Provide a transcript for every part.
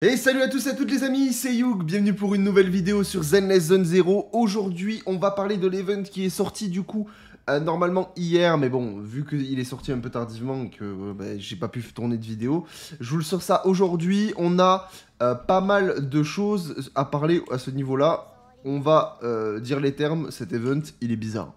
Et salut à tous et à toutes les amis, c'est Youg, bienvenue pour une nouvelle vidéo sur Zenless Zone Zero. Aujourd'hui, on va parler de l'event qui est sorti du coup, normalement hier, mais bon, vu qu'il est sorti un peu tardivement et que j'ai pas pu tourner de vidéo, je vous le sors ça aujourd'hui. On a pas mal de choses à parler à ce niveau-là. On va dire les termes, cet event, il est bizarre.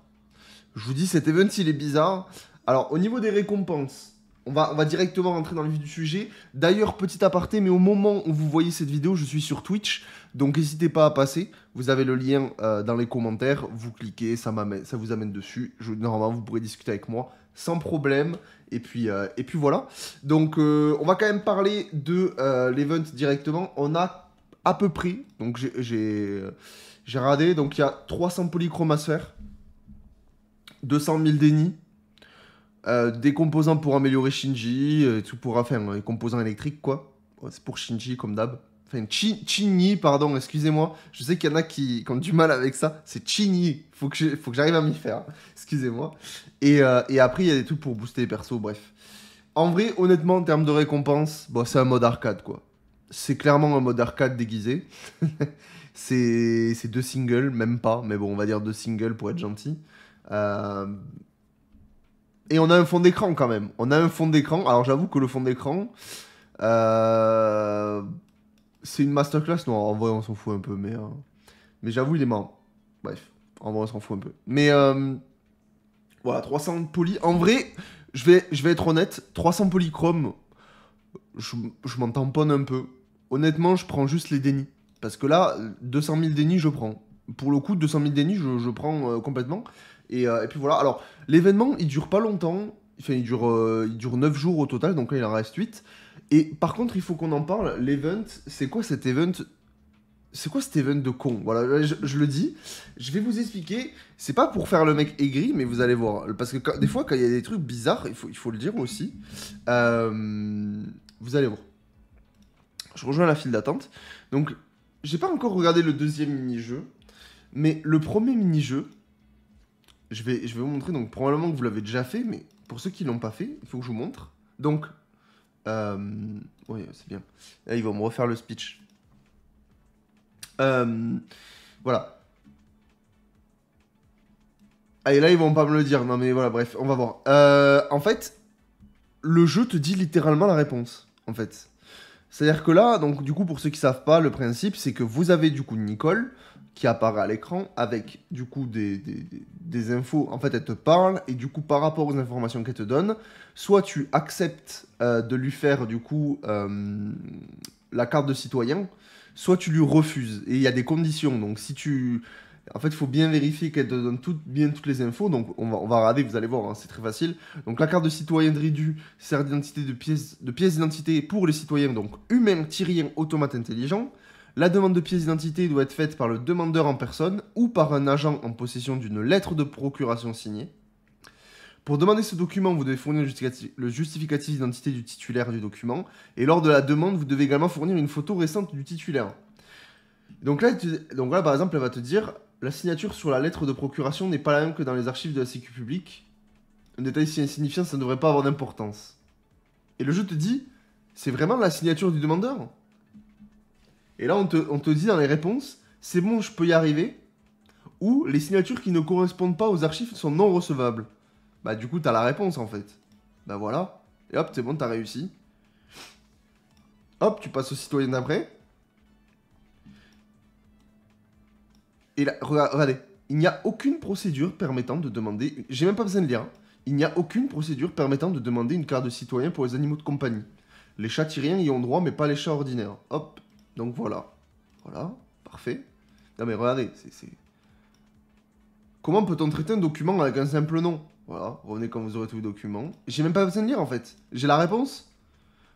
Je vous dis, cet event, il est bizarre. Alors, au niveau des récompenses, on va directement rentrer dans le vif du sujet. D'ailleurs, petit aparté, mais au moment où vous voyez cette vidéo, je suis sur Twitch. Donc, n'hésitez pas à passer. Vous avez le lien dans les commentaires. Vous cliquez, ça vous amène dessus. Normalement, vous pourrez discuter avec moi sans problème. Et puis voilà. Donc, on va quand même parler de l'event directement. On a à peu près, donc j'ai radé, donc il y a 300 polychromes à se faire. 200 000 dénis, des composants pour améliorer Shinji, tout pour enfin, les composants électriques quoi. Ouais, c'est pour Shinji comme d'hab. Enfin, Chinji, pardon, excusez-moi. Je sais qu'il y en a qui ont du mal avec ça. C'est Chinji. Faut que j'arrive à m'y faire. Excusez-moi. Et après, il y a des trucs pour booster les persos, bref. En vrai, honnêtement, en termes de récompense, bon, c'est un mode arcade quoi. C'est clairement un mode arcade déguisé. C'est deux singles, même pas, mais bon, on va dire deux singles pour être gentil. Euh, Et on a un fond d'écran quand même. On a un fond d'écran. Alors j'avoue que le fond d'écran, euh, c'est une masterclass. Non, en vrai on s'en fout un peu, mais j'avoue il est marrant. Bref, en vrai on s'en fout un peu. Mais voilà, 300 poly. En vrai, je vais être honnête, 300 polychromes, je m'en tamponne un peu. Honnêtement, je prends juste les dénis. Parce que là, 200 000 dénis, je prends. Pour le coup, 200 000 dénis, je prends complètement. Et puis voilà. Alors, l'événement, il dure pas longtemps. Enfin, il dure 9 jours au total, donc là, il en reste 8. Et par contre, il faut qu'on en parle. L'event, c'est quoi cet event? C'est quoi cet event de con? Voilà, je le dis. Je vais vous expliquer. C'est pas pour faire le mec aigri, mais vous allez voir. Parce que des fois, quand il y a des trucs bizarres, il faut le dire aussi. Vous allez voir. Je rejoins la file d'attente. Donc, j'ai pas encore regardé le deuxième mini-jeu. Mais le premier mini-jeu, je vais vous montrer. Donc, probablement que vous l'avez déjà fait. Mais pour ceux qui l'ont pas fait, il faut que je vous montre. Donc, oui, c'est bien. Là, ils vont me refaire le speech. Euh, voilà. Ah, et là, ils vont pas me le dire. Non, mais voilà, bref, on va voir. En fait, le jeu te dit littéralement la réponse. En fait. C'est-à-dire que là, donc du coup, pour ceux qui savent pas, le principe, c'est que vous avez du coup Nicole qui apparaît à l'écran avec du coup des infos. En fait, elle te parle et du coup, par rapport aux informations qu'elle te donne, soit tu acceptes de lui faire du coup la carte de citoyen, soit tu lui refuses. Et il y a des conditions. Donc si tu... En fait, il faut bien vérifier qu'elle te donne bien toutes les infos. Donc on va regarder, vous allez voir, hein, c'est très facile. Donc la carte de citoyen de Ridu sert d'identité de pièce d'identité pour les citoyens, donc humains, tyriens, automates intelligents. La demande de pièce d'identité doit être faite par le demandeur en personne ou par un agent en possession d'une lettre de procuration signée. Pour demander ce document, vous devez fournir le justificatif d'identité du titulaire du document. Et lors de la demande, vous devez également fournir une photo récente du titulaire. Donc là, par exemple, elle va te dire la signature sur la lettre de procuration n'est pas la même que dans les archives de la Sécu publique. Un détail si insignifiant, ça ne devrait pas avoir d'importance. Et le jeu te dit, c'est vraiment la signature du demandeur? Et là, on te dit dans les réponses, c'est bon, je peux y arriver. Ou les signatures qui ne correspondent pas aux archives sont non recevables. Bah du coup, t'as la réponse en fait. Bah voilà. Et hop, c'est bon, t'as réussi. Hop, tu passes au citoyen d'après. Et là, regardez, il n'y a aucune procédure permettant de demander... J'ai même pas besoin de lire. Hein. Il n'y a aucune procédure permettant de demander une carte de citoyen pour les animaux de compagnie. Les chats tyriens y ont droit, mais pas les chats ordinaires. Hop, donc voilà. Voilà, parfait. Non mais regardez, c'est... Comment peut-on traiter un document avec un simple nom? Voilà, revenez quand vous aurez tout le document. J'ai même pas besoin de lire en fait. J'ai la réponse.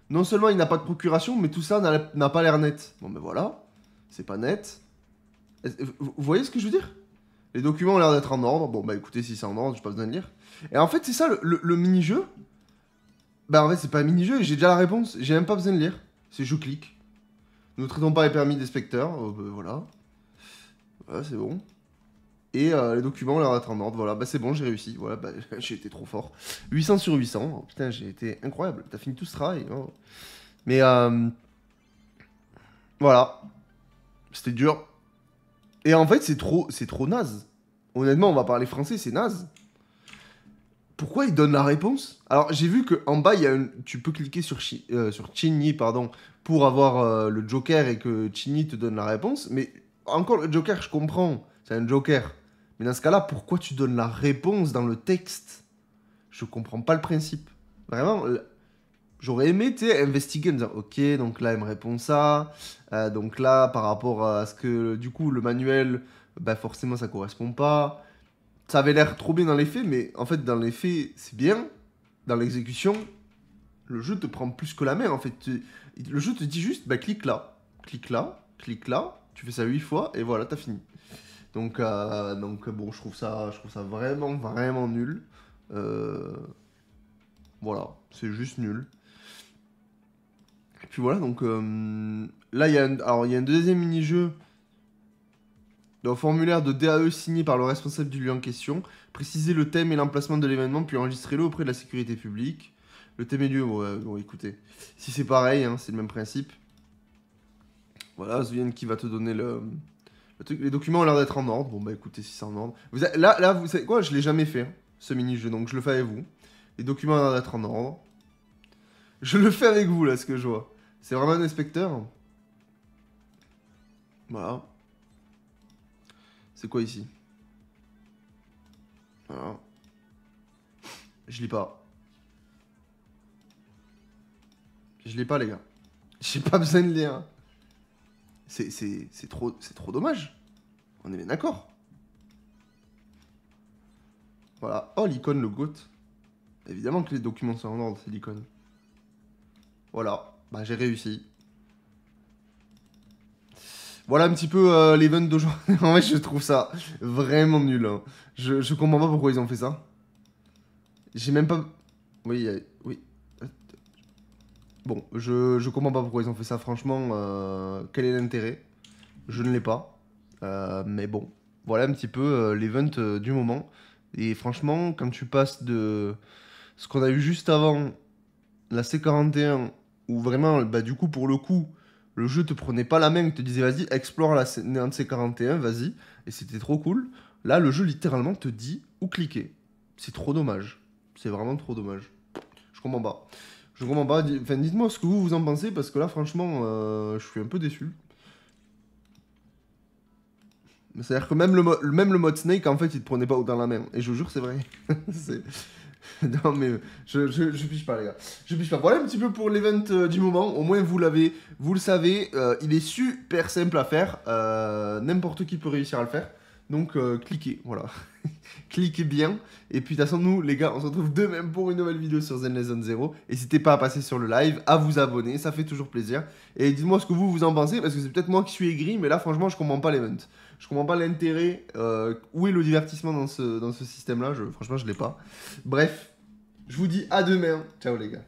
Non seulement il n'a pas de procuration, mais tout ça n'a pas l'air net. Bon ben voilà, c'est pas net. Vous voyez ce que je veux dire? Les documents ont l'air d'être en ordre. Bon, bah écoutez, si c'est en ordre, j'ai pas besoin de lire. Et en fait, c'est ça le mini-jeu. Bah en fait, c'est pas un mini-jeu, j'ai déjà la réponse. J'ai même pas besoin de lire. C'est je clique. Nous ne traitons pas les permis d'inspecteur. Bah, voilà. Voilà, c'est bon. Et les documents ont l'air d'être en ordre. Voilà, bah c'est bon, j'ai réussi. Voilà, bah j'ai été trop fort. 800 sur 800. Oh, putain, j'ai été incroyable. T'as fini tout ce travail. Oh. Mais Voilà. C'était dur. Et en fait, c'est trop naze. Honnêtement, on va parler français, c'est naze. Pourquoi il donne la réponse? Alors, j'ai vu qu'en bas, tu peux cliquer sur Chigny, pardon, pour avoir le Joker et que Chigny te donne la réponse. Mais encore, le Joker, je comprends. C'est un Joker. Mais dans ce cas-là, pourquoi tu donnes la réponse dans le texte? Je comprends pas le principe. Vraiment, j'aurais aimé, tu sais, investiguer, me dire, ok, donc là, il me répond ça. Donc là, par rapport à ce que, du coup, le manuel, bah forcément, ça correspond pas. Ça avait l'air trop bien dans les faits, mais en fait, dans les faits, c'est bien. Dans l'exécution, le jeu te prend plus que la main, en fait. Le jeu te dit juste, bah clique là, clique là, clique là. Tu fais ça 8 fois, et voilà, t'as fini. Donc bon, je trouve ça vraiment, vraiment nul. Voilà, c'est juste nul. Et puis voilà, donc là, alors, il y a un deuxième mini-jeu. Le formulaire de DAE signé par le responsable du lieu en question. Précisez le thème et l'emplacement de l'événement, puis enregistrez-le auprès de la sécurité publique. Le thème et lieu, ouais, bon, écoutez. Si c'est pareil, hein, c'est le même principe. Voilà, Zuyen qui va te donner le truc. Les documents ont l'air d'être en ordre. Bon, bah écoutez, si c'est en ordre. Là, vous savez quoi, je l'ai jamais fait, hein, ce mini-jeu, donc je le fais avec vous. Les documents ont l'air d'être en ordre. Je le fais avec vous, là, ce que je vois. C'est vraiment un inspecteur. Voilà. C'est quoi ici? Voilà. Je lis pas. Je l'ai pas, les gars. J'ai pas besoin de lire. C'est trop dommage. On est bien d'accord. Voilà. Oh, l'icône, le GOAT. Évidemment que les documents sont en ordre, c'est l'icône. Voilà. Bah, j'ai réussi. Voilà un petit peu l'event d'aujourd'hui. En vrai, je trouve ça vraiment nul, hein. Je comprends pas pourquoi ils ont fait ça. J'ai même pas... Oui, oui. Bon, je comprends pas pourquoi ils ont fait ça, franchement. Quel est l'intérêt? Je ne l'ai pas. Mais bon, voilà un petit peu l'event du moment. Et franchement, quand tu passes de ce qu'on a eu juste avant, la C41, où vraiment, bah, du coup, pour le coup, le jeu te prenait pas la main, te disait vas-y, explore la néant C41, vas-y. Et c'était trop cool. Là, le jeu littéralement te dit où cliquer. C'est trop dommage. C'est vraiment trop dommage. Je comprends pas. Je comprends pas. Enfin, dites-moi ce que vous en pensez, parce que là, franchement, je suis un peu déçu. C'est-à-dire que même le mode Snake, en fait, il te prenait pas autant la main. Et je vous jure, c'est vrai. Non, mais je piche pas, les gars. Je piche pas. Voilà un petit peu pour l'event du moment. Au moins, vous le savez. Il est super simple à faire. N'importe qui peut réussir à le faire. Donc, cliquez, voilà. Cliquez bien. Et puis, de toute façon, nous, les gars, on se retrouve demain pour une nouvelle vidéo sur Zenless Zone 0. N'hésitez pas à passer sur le live, à vous abonner. Ça fait toujours plaisir. Et dites-moi ce que vous en pensez. Parce que c'est peut-être moi qui suis aigri. Mais là, franchement, je comprends pas l'event. Je comprends pas l'intérêt. Où est le divertissement dans ce système-là? Franchement, je l'ai pas. Bref, je vous dis à demain. Ciao, les gars.